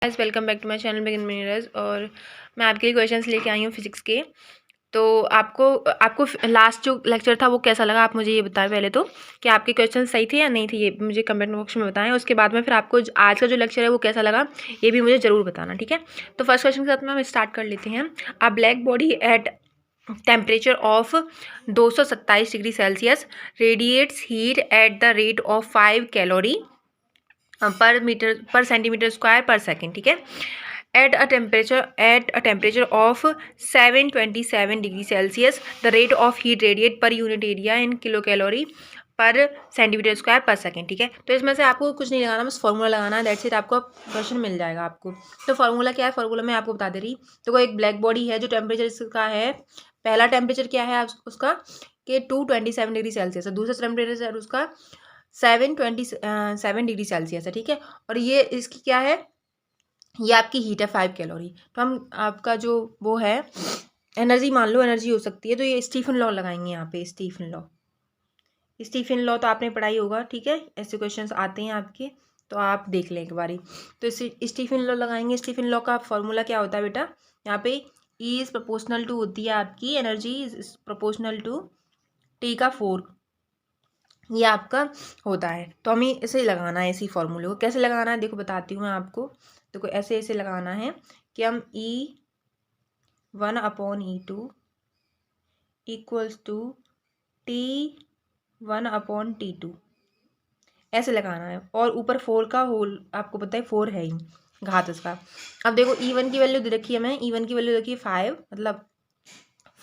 Guys welcome back to my channel beginners. और मैं आपके लिए क्वेश्चंस लेके आई हूँ फिजिक्स के। तो आपको लास्ट जो लेक्चर था वो कैसा लगा, आप मुझे ये बताएं पहले तो कि आपके क्वेश्चन सही थे या नहीं थे, ये मुझे कमेंट बॉक्स में बताएं। उसके बाद में फिर आपको आज का जो लेक्चर है वो कैसा लगा ये भी मुझे ज़रूर बताना, ठीक है। तो फर्स्ट क्वेश्चन के साथ में हम स्टार्ट कर लेते हैं। अ black body at temperature of 227 degree Celsius radiates heat at the rate of 5 calorie पर सेंटीमीटर स्क्वायर पर सेकेंड, ठीक है। At a temperature of 727 degree Celsius the rate of heat radiate per unit area in kilo calorie पर centimetre square पर second, ठीक है। तो इसमें से आपको कुछ नहीं लगाना, बस फॉर्मूला लगाना है, दैट्स इट। आपको क्वेश्चन मिल जाएगा आपको। तो फार्मूला क्या है, फार्मूला मैं आपको बता दे रही। तो कोई एक ब्लैक बॉडी है जो टेम्परेचर इसका है, पहला टेम्परेचर क्या है उसका कि 227 डिग्री सेल्सियस है, दूसरा टेम्परेचर उसका 727 डिग्री सेल्सियस है, ठीक है। और ये इसकी क्या है, ये आपकी हीट है 5 कैलोरी। तो हम आपका जो वो है एनर्जी, मान लो एनर्जी हो सकती है, तो ये स्टीफन लॉ लगाएंगे यहाँ पे। स्टीफन लॉ तो आपने पढ़ाई होगा, ठीक है। ऐसे क्वेश्चंस आते हैं आपके, तो आप देख लें एक बारी। तो स्टीफन लॉ लगाएंगे। स्टीफन लॉ का फॉर्मूला क्या होता है बेटा, यहाँ पे E इज़ प्रोपोर्शनल टू होती है आपकी energy is proportional to T का 4, ये आपका होता है। तो हमें ऐसे लगाना है, इसी फॉर्मूले को कैसे लगाना है देखो बताती हूँ मैं आपको। देखो ऐसे ऐसे लगाना है कि हम E1/E2 इक्वल्स टू T1/T2 ऐसे लगाना है। और ऊपर 4 का होल आपको पता है 4 है ही घात इसका। अब देखो E1 की वैल्यू दे रखी है, मैं E1 की वैल्यू देखिए 5, मतलब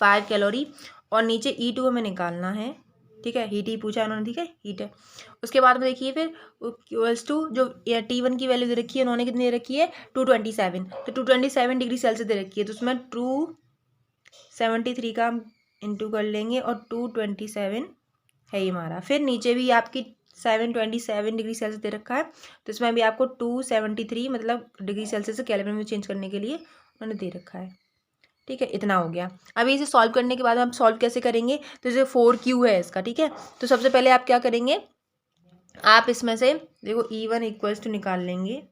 5 कैलोरी। और नीचे E2 हमें निकालना है, ठीक है। हीट ही पूछा उन्होंने, ठीक है, हीट है। उसके बाद में देखिए फिर इक्वल्स टू जो T1 की वैल्यू दे रखी है उन्होंने, कितनी दे रखी है 227। तो 227 डिग्री सेल्सियस दे रखी है, तो उसमें 273 का हम इंटू कर लेंगे और 227 है ये हमारा। फिर नीचे भी आपकी 727 डिग्री सेल्सियस दे रखा है, तो इसमें भी आपको 273 मतलब डिग्री सेल्सियस से केल्विन में चेंज करने के लिए उन्होंने दे रखा है, ठीक है। इतना हो गया। अभी इसे सॉल्व करने के बाद हम सॉल्व कैसे करेंगे, तो जैसे 4Q है इसका, ठीक है। तो सबसे पहले आप क्या करेंगे, आप इसमें से देखो E1 इक्वल्स टू निकाल लेंगे,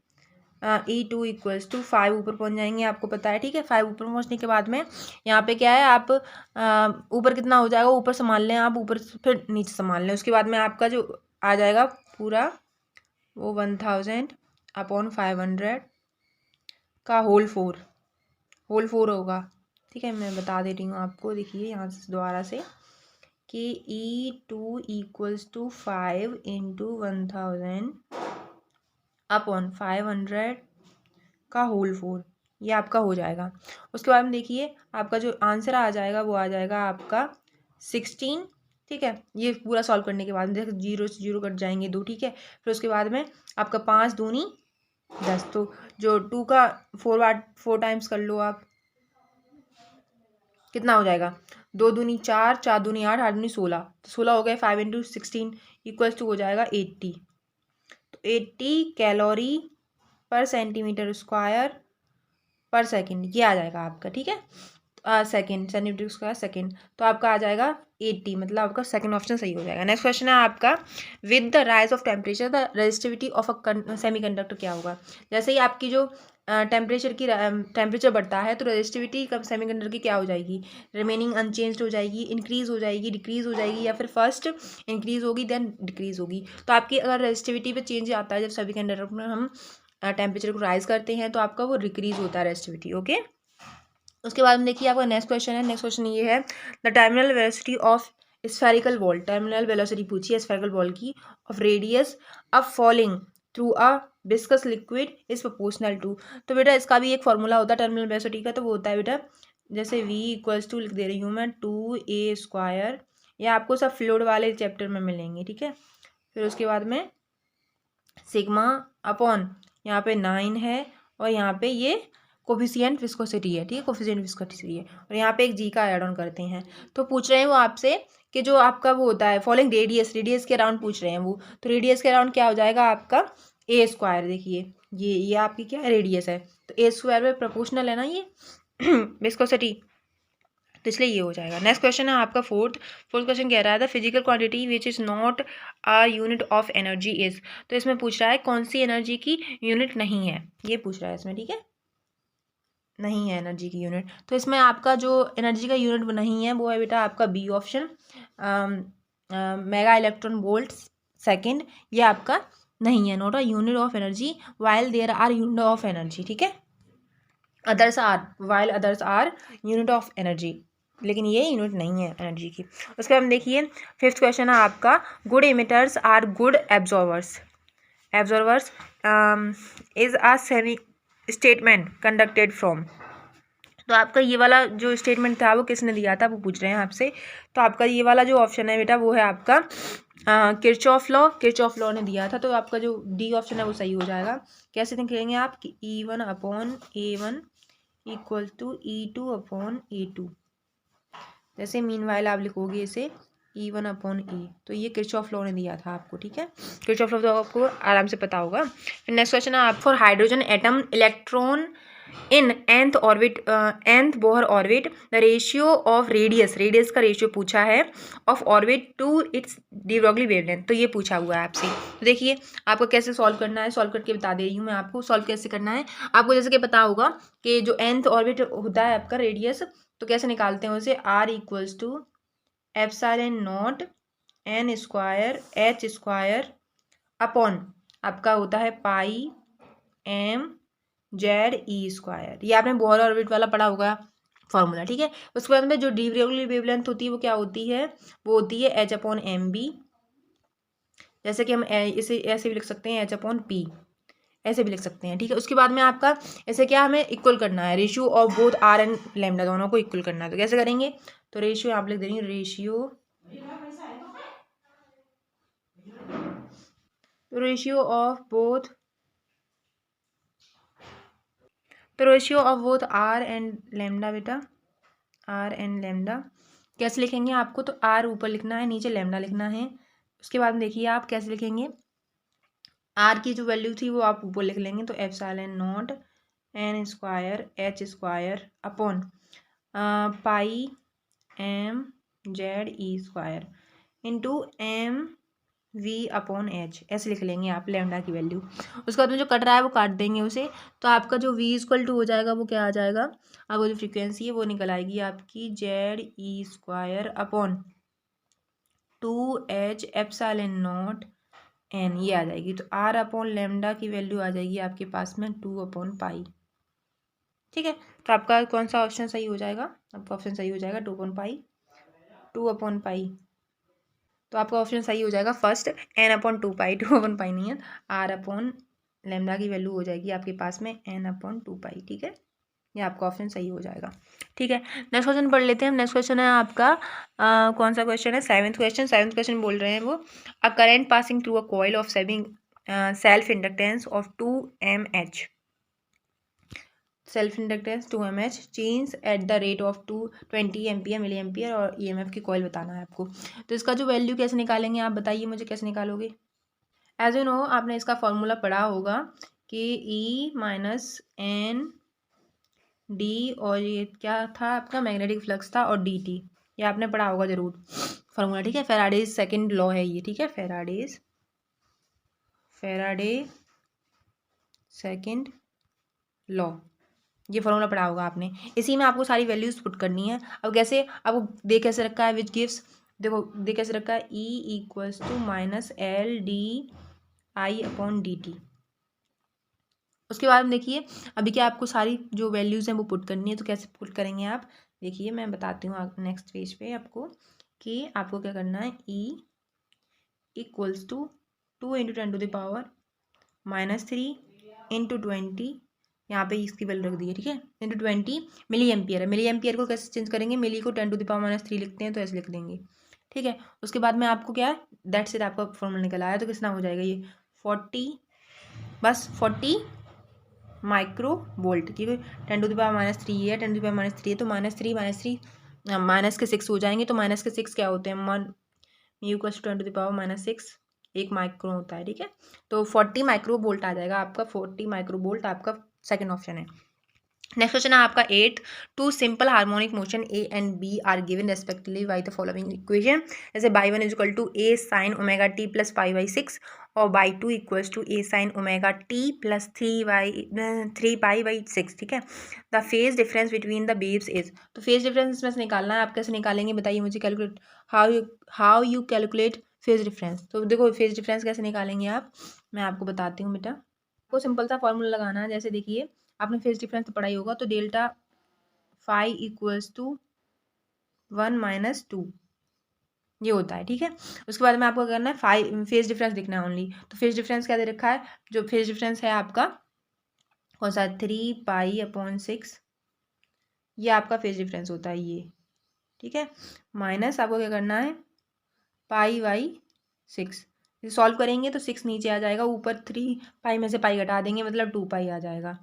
E2 इक्वल्स टू 5 ऊपर पहुंच जाएंगे, आपको पता है, ठीक है। 5 ऊपर पहुंचने के बाद में यहाँ पे क्या है, आप ऊपर कितना हो जाएगा, ऊपर संभाल लें आप, ऊपर फिर नीचे संभाल लें। उसके बाद में आपका जो आ जाएगा पूरा वो 1000/500 का होल 4 होगा, ठीक है। मैं बता दे रही हूँ आपको, देखिए यहाँ से दोबारा से कि E2 इक्वल्स टू 5 इंटू 1000/500 का होल 4, ये आपका हो जाएगा। उसके बाद में देखिए आपका जो आंसर आ जाएगा वो आ जाएगा आपका 16, ठीक है। ये पूरा सॉल्व करने के बाद में देखो 0 से 0 कट जाएंगे 2, ठीक है। फिर उसके बाद में आपका 5 दूनी 10, तो जो 2 का 4 टाइम्स कर लो आप, कितना हो जाएगा 2 दूनी 4, 4 दूनी 8, 8 दूनी 16, तो 16 हो गए। 5 इंटू 16 इक्वल्स टू हो जाएगा 80। तो 80 कैलोरी पर सेंटीमीटर स्क्वायर पर सेकंड, ये आ जाएगा आपका, ठीक है। सेकंड सेंटीमीटर स्क्वायर सेकंड, तो आपका आ जाएगा 80, मतलब आपका सेकंड ऑप्शन सही हो जाएगा। नेक्स्ट क्वेश्चन है आपका, with the rise of temperature the resistivity of a semiconductor क्या होगा। जैसे ही आपकी जो टेम्परेचर बढ़ता है तो रेजिस्टिविटी सेमीकंडक्टर की क्या हो जाएगी, रिमेनिंग अनचेंज्ड हो जाएगी, इंक्रीज हो जाएगी, डिक्रीज हो जाएगी, या फिर फर्स्ट इंक्रीज होगी देन डिक्रीज होगी। तो आपकी अगर रेजिस्टिविटी पे चेंज आता है जब सेमीकंडक्टर में हम टेम्परेचर को राइज करते हैं तो आपका वो डिक्रीज होता है रेजिस्टिविटी, ओके। उसके बाद में देखिए आपका नेक्स्ट क्वेश्चन है। नेक्स्ट क्वेश्चन ये है, the terminal velocity of spherical ball, terminal velocity पूछी है स्फेरिकल बॉल की, ऑफ रेडियस अब falling through a viscous liquid is proportional to. तो बेटा इसका भी एक फॉर्मूला होता है टर्मिनल वेलोसिटी का, तो वो होता है बेटा जैसे V इक्वल्स टू लिख दे रही हूँ मैं 2a², या आपको सब फ्लूइड वाले चैप्टर में मिलेंगे, ठीक है। फिर उसके बाद में सिग्मा अपॉन यहाँ पे 9 है, और यहाँ पे ये कोफिशिएंट विस्कोसिटी है, ठीक है, कोफिशिएंट विस्कोसिटी है, और यहाँ पे एक जी का ऐड ऑन करते हैं। तो पूछ रहे हैं वो आपसे कि जो आपका वो होता है फॉलोइंग रेडियस के अराउंड पूछ रहे हैं वो, तो रेडियस के अराउंड क्या हो जाएगा आपका A²। देखिए ये आपकी क्या है रेडियस है, तो A² में प्रोपोर्शनल है ना ये विस्कोसिटी, तो इसलिए ये हो जाएगा। नेक्स्ट क्वेश्चन है आपका फोर्थ क्वेश्चन कह रहा है the physical quantity which is not a unit of energy is. तो इसमें पूछ रहा है कौन सी एनर्जी की यूनिट नहीं है, ये पूछ रहा है इसमें, ठीक है, नहीं है एनर्जी की यूनिट। तो इसमें आपका जो एनर्जी का यूनिट नहीं है वो है बेटा आपका b option, mega electron volt second, ये आपका नहीं है, not a unit of energy while there are unit of energy, ठीक है, others are while others are unit of energy, लेकिन ये यूनिट नहीं है एनर्जी की। उसके बाद हम देखिए फिफ्थ क्वेश्चन है आपका good emitters are good absorbers is a semi statement conducted from. तो आपका ये वाला जो स्टेटमेंट था वो किसने दिया था, वो पूछ रहे हैं आपसे। तो आपका ये वाला जो ऑप्शन है बेटा वो है आपका किरचॉफ लॉ ने दिया था। तो आपका जो डी ऑप्शन है वो सही हो जाएगा। कैसे लिखेंगे आप कि E1/A1 इक्वल टू E2/A2, जैसे मीनवाइल आप लिखोगे इसे E1/A, तो ये किरचॉफ लॉ ने दिया था आपको, ठीक है, किरचॉफ लॉ तो आपको आराम से पता होगा। फिर नेक्स्ट क्वेश्चन है आप for hydrogen atom electron in nth Bohr orbit the ratio of radius का रेशियो पूछा है of orbit to its de Broglie wavelength, तो ये पूछा हुआ है आपसे। तो देखिए आपको कैसे सॉल्व करना है, सॉल्व करके बता दे रही हूँ मैं आपको सॉल्व कैसे करना है। आपको जैसे कि पता होगा कि जो nth ऑर्बिट होता है आपका रेडियस, तो कैसे निकालते हैं उसे, R equals to epsilon naught n square h square upon आपका होता है पाई m Z/E स्क्वायर, ये आपने बोहर ऑर्बिट वाला पढ़ा होगा फॉर्मूला, ठीक है। उसके बाद में जो डी ब्रॉगली वेवलेंथ होती है वो क्या होती है, वो होती है H/MB, जैसे कि हम इसे ऐसे भी लिख सकते हैं H/P, ऐसे भी लिख सकते हैं, ठीक है। उसके बाद में आपका ऐसे क्या हमें इक्वल करना है, ratio of both R and lambda दोनों को इक्वल करना है। तो कैसे करेंगे, तो रेशियो आप लिख दे रही हूँ, रेशियो ऑफ बोथ, तो ratio of both R and lambda बेटा, R एंड लैम्डा कैसे लिखेंगे, आपको तो R ऊपर लिखना है, नीचे लैम्डा लिखना है। उसके बाद में देखिए आप कैसे लिखेंगे, R की जो वैल्यू थी वो आप ऊपर लिख लेंगे, तो epsilon naught n square h square upon pi m Z/E square into MV/H, ऐसे लिख लेंगे आप लैम्डा की वैल्यू। उसके बाद में जो कट रहा है वो काट देंगे उसे, तो आपका जो V इक्वल टू हो जाएगा वो क्या आ जाएगा, आपको जो फ्रीक्वेंसी है वो निकल आएगी आपकी Z/E square upon 2H epsilon naught n, ये आ जाएगी। तो R अपॉन लैम्डा की वैल्यू आ जाएगी आपके पास में 2/पाई, ठीक है। तो आपका कौन सा ऑप्शन सही हो जाएगा, आपका ऑप्शन सही हो जाएगा 2/पाई। तो आपका ऑप्शन सही हो जाएगा फर्स्ट n/2पाई, 2/पाई नहीं है, R अपॉन लैम्डा की वैल्यू हो जाएगी आपके पास में n/2पाई, ठीक है, ये आपका ऑप्शन सही हो जाएगा, ठीक है। नेक्स्ट क्वेश्चन पढ़ लेते हैं हम। नेक्स्ट क्वेश्चन है आपका कौन सा क्वेश्चन है, सेवन्थ क्वेश्चन बोल रहे हैं वो, a current passing through a coil of self inductance of 2mH, self inductance 2mH change at the rate of 220 ampere milli ampere और EMF की कॉइल बताना है आपको। तो इसका जो वैल्यू कैसे निकालेंगे आप बताइए मुझे, कैसे निकालोगे। एज यू नो आपने इसका फॉर्मूला पढ़ा होगा कि E-N D और ये क्या था आपका मैग्नेटिक फ्लक्स था और DT, ये आपने पढ़ा होगा जरूर फॉर्मूला, ठीक है। फेराडेज सेकंड लॉ है ये, ठीक है, फेराडे सेकंड लॉ, ये फॉर्मूला पढ़ा होगा आपने। इसी में आपको सारी वैल्यूज पुट करनी है। अब कैसे, आपको दे कैसे रखा है, विच गिव्स, देखो दे कैसे रखा है, E इक्वल्स टू -LdI/dt। उसके बाद में देखिए अभी क्या आपको सारी जो वैल्यूज़ हैं वो पुट करनी है, तो कैसे पुट करेंगे आप, देखिए मैं बताती हूँ नेक्स्ट पेज पे आपको कि आपको क्या करना है, E इक्वल्स टू 2 × 10⁻³ इंटू 20, यहाँ पे इसकी वैल्यू रख दी है, ठीक है, इंटू 20 मिली एम्पियर है। मिली एम्पियर को कैसे चेंज करेंगे, मिली को 10⁻³ लिखते हैं तो ऐसे लिख देंगे, ठीक है। उसके बाद में आपको क्या है, दैट्स इट, आपका फॉर्मूला निकल आया। तो कितना हो जाएगा ये 40, बस 40 माइक्रो वोल्ट, क्योंकि 10⁻³ है, 10⁻³ है तो -3 माइनस के 6 हो जाएंगे। तो माइनस के 6 क्या होते हैं, μ = 10⁻⁶ 1 माइक्रो होता है, ठीक है। तो 40 माइक्रो वोल्ट आ जाएगा आपका, 40 माइक्रो वोल्ट आपका सेकंड ऑप्शन है। नेक्स्ट क्वेश्चन है आपका 8, two simple harmonic motion A and B are given respectively by the following equation. जैसे y one is equal to A sine omega T plus 5/6 और y two equals to A sine omega T plus 3 पाई/6, ठीक है। The phase difference between the waves is, तो phase difference इसमें से निकालना है। आप कैसे निकालेंगे बताइए मुझे, calculate how you calculate phase difference. तो देखो फेज डिफरेंस कैसे निकालेंगे आप, मैं आपको बताती हूँ बेटा। आपको सिंपल सा फॉर्मूला लगाना है। जैसे देखिए आपने फेज डिफरेंस तो पढ़ा ही होगा, तो डेल्टा फाई इक्वल्स टू 1 - 2 ये होता है, ठीक है। उसके बाद में आपको करना है फेज डिफरेंस दिखना है ओनली। तो फेज डिफरेंस क्या दे रखा है, जो फेज डिफरेंस है आपका कौन सा, 3 पाई/6, ये आपका फेज डिफरेंस होता है ये, ठीक है। माइनस आपको क्या करना है, पाई/6। इसे सॉल्व करेंगे तो 6 नीचे आ जाएगा, ऊपर 3 पाई में से पाई घटा देंगे, मतलब 2 पाई आ जाएगा।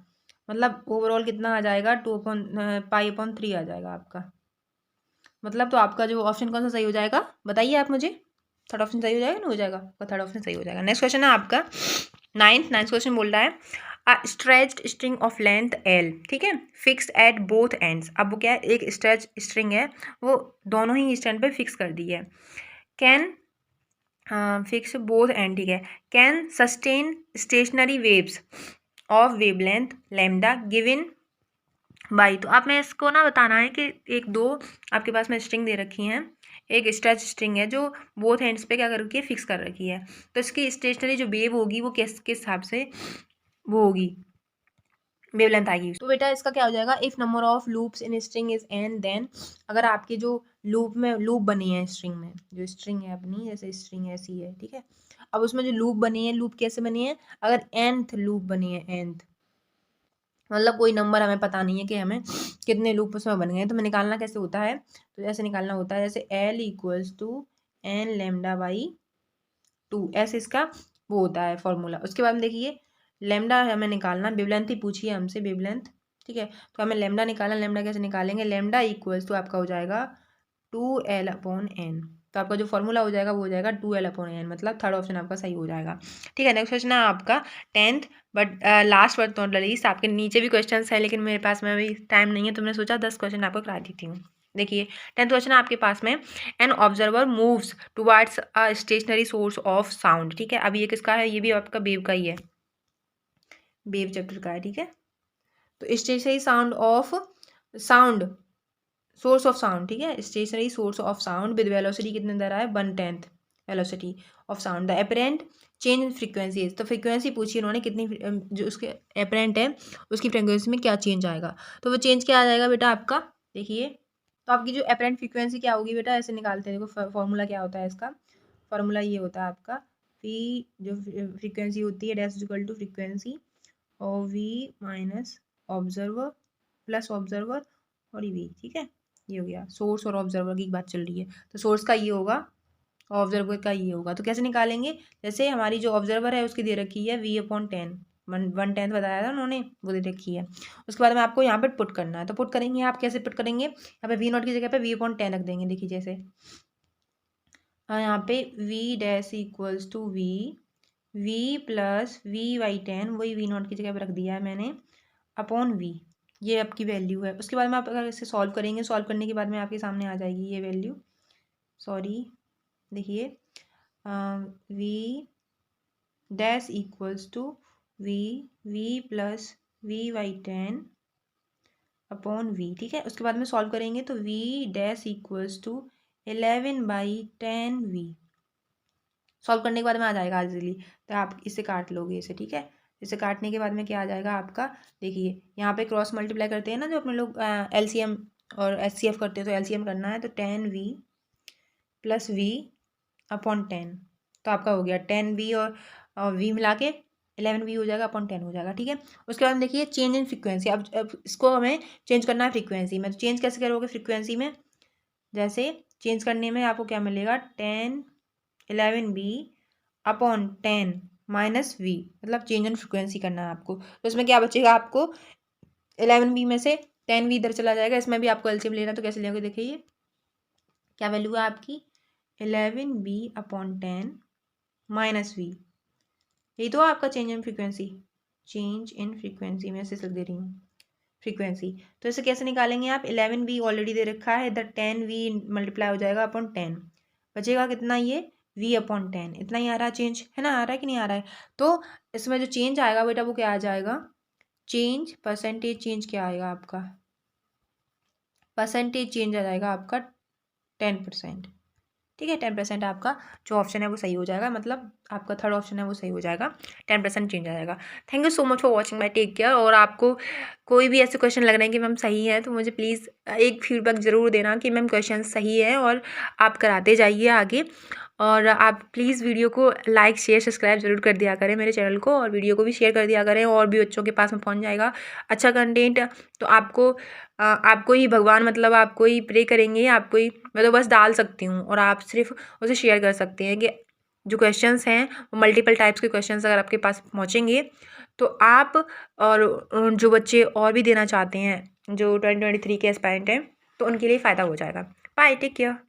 मतलब ओवरऑल कितना आ जाएगा, 2/पाई/3 आ जाएगा आपका। मतलब तो आपका जो ऑप्शन कौन सा सही हो जाएगा बताइए आप मुझे, थर्ड ऑप्शन सही हो जाएगा ना, हो जाएगा आपका थर्ड ऑप्शन सही हो जाएगा। नेक्स्ट क्वेश्चन है आपका नाइन्थ क्वेश्चन बोल रहा है अ stretched string of length L, ठीक है, फिक्स्ड एट बोथ एंड्स। अब वो क्या है, एक स्ट्रेच स्ट्रिंग है, वो दोनों ही स्टैंड पे फिक्स कर दी है। कैन फिक्स बोथ एंड, ठीक है। Can sustain stationery waves of wavelength lambda given by. तो आप में इसको ना बताना है कि एक दो आपके पास में स्ट्रिंग दे रखी हैं, एक स्ट्रेच स्ट्रिंग है जो बोथ एंड्स पे क्या कर रखी है, फिक्स कर रखी है। तो इसकी स्टेशनरी जो वेव होगी वो किस किस हिसाब से वो होगी, वेवलेंथ आएगी। तो बेटा इसका क्या हो जाएगा, if number of loops in string is n then, अगर आपके जो लूप बनी है स्ट्रिंग में, जो स्ट्रिंग है अपनी, जैसे स्ट्रिंग ऐसी है, ठीक है। अब उसमें जो लूप बनी है, लूप कैसे बनी है, अगर nth लूप बनी है, nth मतलब कोई नंबर हमें पता नहीं है कि हमें कितने लूप उसमें बन गए, तो हमें निकालना कैसे होता है, तो जैसे निकालना होता है जैसे L इक्वल्स टू n λ/2, ऐसे इसका वो होता है फॉर्मूला। उसके बाद में देखिए लेमडा हमें निकालना, वेवलेंथ ही पूछिए हमसे, वेवलेंथ, ठीक है। तो हमें लेमडा निकालना, लेमडा कैसे निकालेंगे, लेमडा इक्वल्स टू आपका हो जाएगा 2L/n। तो आपका जो फॉर्मूला हो जाएगा वो हो जाएगा 2L/n, मतलब थर्ड ऑप्शन आपका सही हो जाएगा, ठीक है। नेक्स्ट क्वेश्चन है आपका 10th, but last but not least, आपके नीचे भी क्वेश्चन है लेकिन मेरे पास में अभी टाइम नहीं है, तो मैंने सोचा 10 क्वेश्चन आपको करा देती हूँ। देखिए 10th क्वेश्चन है आपके पास में, an observer moves towards a stationary source of sound, ठीक है। अब ये किसका है, ये भी आपका वेव का ही है, वेव चैप्टर का है, ठीक है। तो stationary sound source of sound, ठीक है, stationary source of sound with velocity कितने दे रहा है, 1/10 velocity of sound. The apparent change in frequency, तो फ्रीक्वेंसी पूछी उन्होंने कितनी, जो उसके एपरेंट है उसकी फ्रीक्वेंसी में क्या चेंज आएगा। तो वो चेंज क्या आ जाएगा बेटा आपका, देखिए तो आपकी जो एपरेंट फ्रीक्वेंसी क्या होगी बेटा, ऐसे निकालते हैं, देखो फॉर्मूला क्या होता है इसका, फॉर्मूला ये होता है आपका वी, जो फ्रीक्वेंसी होती है डैश इक्वल टू फ्रीक्वेंसी और v minus observer plus observer और वी, ठीक है। ये हो गया सोर्स और ऑब्जर्वर की बात चल रही है, तो सोर्स का ये होगा, ऑब्जर्वर का ये होगा। तो कैसे निकालेंगे, जैसे हमारी जो ऑब्जर्वर है उसकी दे रखी है V/10, 1/10 बताया था उन्होंने, वो दे रखी है। उसके बाद में आपको यहाँ पे पुट करना है, तो पुट करेंगे आप कैसे पुट करेंगे, यहाँ पे V0 की जगह पे V/10 रख देंगे। देखिए जैसे यहाँ पे V dash equals to V plus V/10, वही V0 की जगह पे रख दिया है मैंने, अपॉन V, ये आपकी वैल्यू है। उसके बाद में आप अगर इसे सॉल्व करेंगे, सॉल्व करने के बाद में आपके सामने आ जाएगी ये वैल्यू, सॉरी देखिए V dash equals to V plus V/10 upon V, ठीक है। उसके बाद में सॉल्व करेंगे तो V dash equals to 11/10V, solve करने के बाद में आ जाएगा इजीली। तो आप इसे काट लोगे इसे, ठीक है। इसे काटने के बाद में क्या आ जाएगा आपका, देखिए यहाँ पे क्रॉस मल्टीप्लाई करते हैं ना जो अपने लोग LCM और HCF करते हैं, तो LCM करना है, तो 10V प्लस V/10, तो आपका हो गया 10V और V मिला के 11V हो जाएगा, अपॉन 10 हो जाएगा, ठीक है। उसके बाद में देखिए चेंज इन फ्रीक्वेंसी, अब इसको हमें चेंज करना है फ्रीक्वेंसी में, तो चेंज कैसे करोगे फ्रीक्वेंसी में, जैसे चेंज करने में आपको क्या मिलेगा, 10 11V/10 माइनस V, मतलब चेंज इन फ्रीक्वेंसी करना है आपको। तो इसमें क्या बचेगा आपको, 11V में से 10V इधर चला जाएगा, इसमें भी आपको एलसीएम लेना, तो कैसे लेंगे, देखिए क्या वैल्यू है आपकी, 11V/10 माइनस V, यही तो आपका change in frequency, change in frequency में से लिख दे रही हूँ, फ्रीक्वेंसी। तो इसे कैसे निकालेंगे आप, 11v ऑलरेडी दे रखा है, इधर 10v मल्टीप्लाई हो जाएगा अपॉन 10, बचेगा कितना ये v अपॉन 10, इतना ही आ रहा है चेंज, है ना, आ रहा है कि नहीं आ रहा है। तो इसमें जो चेंज आएगा बेटा वो क्या आ जाएगा, चेंज परसेंटेज चेंज क्या आएगा आपका, परसेंटेज चेंज आ जाएगा आपका 10%। ठीक है, 10% आपका जो ऑप्शन है वो सही हो जाएगा, मतलब आपका थर्ड ऑप्शन है वो सही हो जाएगा, 10% चेंज आ जाएगा। Thank you so much for watching my, take care. और आपको कोई भी ऐसे क्वेश्चन लग रहे हैं कि मैम सही है तो मुझे प्लीज़ एक फीडबैक ज़रूर देना कि मैम क्वेश्चन सही है, और आप कराते जाइए आगे। और आप प्लीज़ वीडियो को लाइक शेयर सब्सक्राइब जरूर कर दिया करें मेरे चैनल को, और वीडियो को भी शेयर कर दिया करें, और भी बच्चों के पास में पहुंच जाएगा अच्छा कंटेंट। तो आपको ही भगवान, मतलब आपको ही प्रे करेंगे, आपको ही मैं तो बस डाल सकती हूँ, और आप सिर्फ उसे शेयर कर सकते हैं कि जो क्वेश्चंस हैं वो मल्टीपल टाइप्स के क्वेश्चंस अगर आपके पास पहुँचेंगे तो आप, और जो बच्चे और भी देना चाहते हैं जो 2023 के एस्पायरेंट हैं, तो उनके लिए फ़ायदा हो जाएगा। Bye, take care.